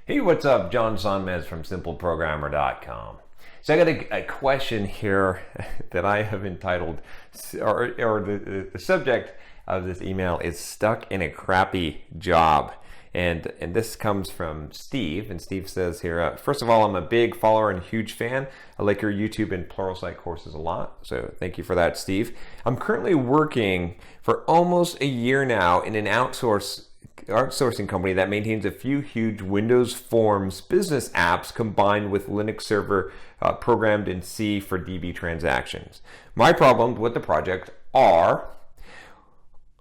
Hey, what's up? John Sonmez from SimpleProgrammer.com. So I got a question here that I have entitled, or the subject of this email is "Stuck in a Crappy Job." And this comes from Steve, and Steve says here, first of all, I'm a big follower and huge fan. I like your YouTube and Pluralsight courses a lot, so thank you for that, Steve. I'm currently working for almost a year now in an outsourcing company that maintains a few huge Windows Forms business apps combined with Linux server programmed in C for DB transactions. My problems with the project are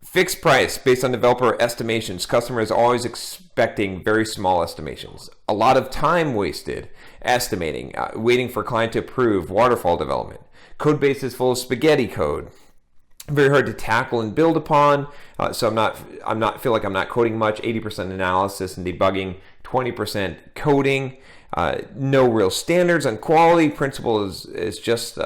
fixed price based on developer estimations. Customers are always expecting very small estimations. A lot of time wasted estimating, waiting for client to approve, waterfall development. Code base is full of spaghetti code. Very hard to tackle and build upon. So feel like I'm not coding much. 80% analysis and debugging, 20% coding. No real standards on quality. Principle is just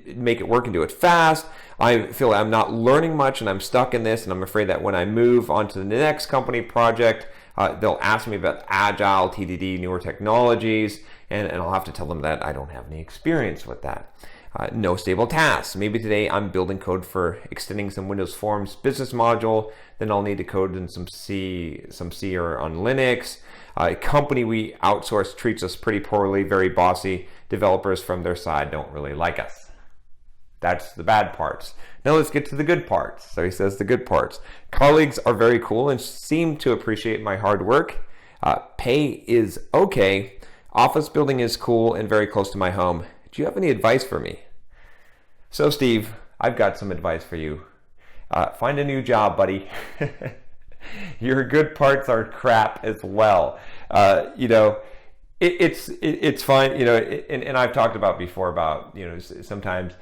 make it work and do it fast. I feel like I'm not learning much and I'm stuck in this, and I'm afraid that when I move on to the next company project, they'll ask me about agile, TDD, newer technologies, and I'll have to tell them that I don't have any experience with that. No stable tasks. Maybe today I'm building code for extending some Windows Forms business module, then I'll need to code in some C or on Linux. A company we outsource treats us pretty poorly, very bossy. Developers from their side don't really like us. That's the bad parts. Now let's get to the good parts. So he says the good parts. Colleagues are very cool and seem to appreciate my hard work. Pay is okay. Office building is cool and very close to my home. Do you have any advice for me? So Steve, I've got some advice for you. Find a new job, buddy. Your good parts are crap as well. It's fine. And I've talked about before about sometimes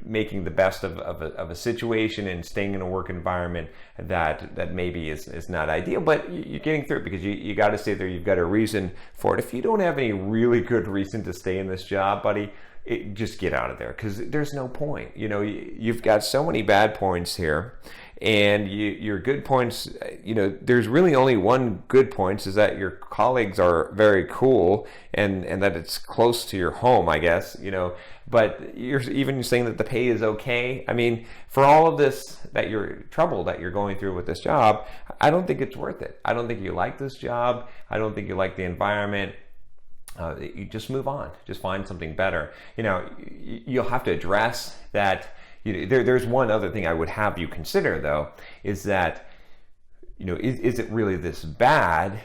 making the best of a situation and staying in a work environment that maybe is not ideal, but you're getting through it because you got to stay there. You've got a reason for it. If you don't have any really good reason to stay in this job, buddy, just get out of there because there's no point. You've got so many bad points here, and your good points. There's really only one good point, is that your colleagues are very cool and that it's close to your home, I guess. But you're even saying that the pay is okay. I mean, for all of this that you're going through with this job, I don't think it's worth it. I don't think you like this job. I don't think you like the environment. You just move on. Just find something better. You'll have to address that. There's one other thing I would have you consider, though, is that is it really this bad,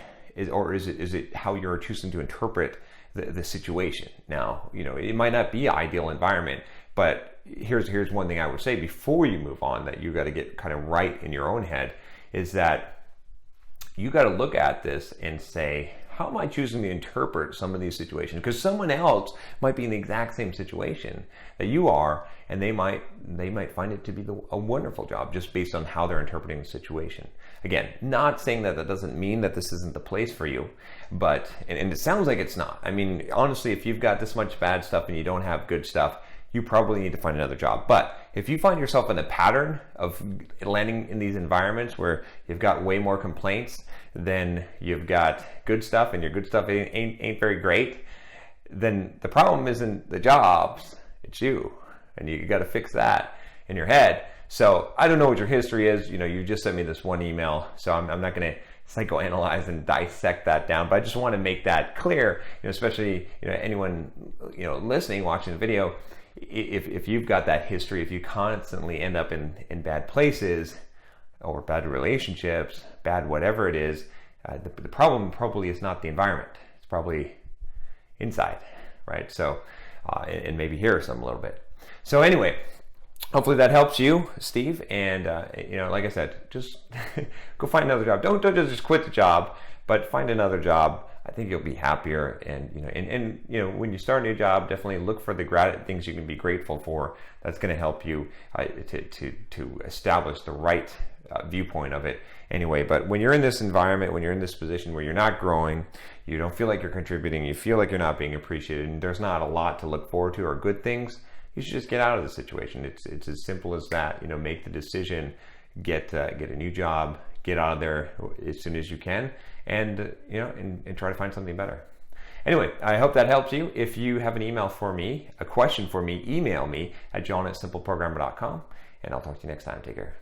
or is it how you're choosing to interpret the situation? Now, it might not be an ideal environment, but here's one thing I would say before you move on that you got to get kind of right in your own head, is that you got to look at this and say, how am I choosing to interpret some of these situations? Because someone else might be in the exact same situation that you are, and they might find it to be a wonderful job just based on how they're interpreting the situation. Again, not saying that doesn't mean that this isn't the place for you, but and it sounds like it's not. I mean, honestly, if you've got this much bad stuff and you don't have good stuff, you probably need to find another job. But if you find yourself in a pattern of landing in these environments where you've got way more complaints than you've got good stuff, and your good stuff ain't very great, then the problem isn't the jobs, it's you. And you got to fix that in your head. So I don't know what your history is. You just sent me this one email, so I'm not going to psychoanalyze and dissect that down, but I just want to make that clear, especially anyone listening, watching the video. If you've got that history, if you constantly end up in bad places or bad relationships, bad whatever it is, the problem probably is not the environment. It's probably inside, right? So, and maybe here some a little bit. So anyway, hopefully that helps you, Steve. And like I said, just go find another job. Don't just quit the job, but find another job. I think you'll be happier, and when you start a new job, definitely look for the things you can be grateful for. That's going to help you to establish the right viewpoint of it. Anyway, but when you're in this environment, when you're in this position where you're not growing, you don't feel like you're contributing, you feel like you're not being appreciated, and there's not a lot to look forward to or good things, you should just get out of the situation. It's as simple as that. Make the decision, get a new job, get out of there as soon as you can, and and try to find something better. Anyway, I hope that helps you. If you have an email for me, a question for me, email me at john@simpleprogrammer.com, and I'll talk to you next time. Take care.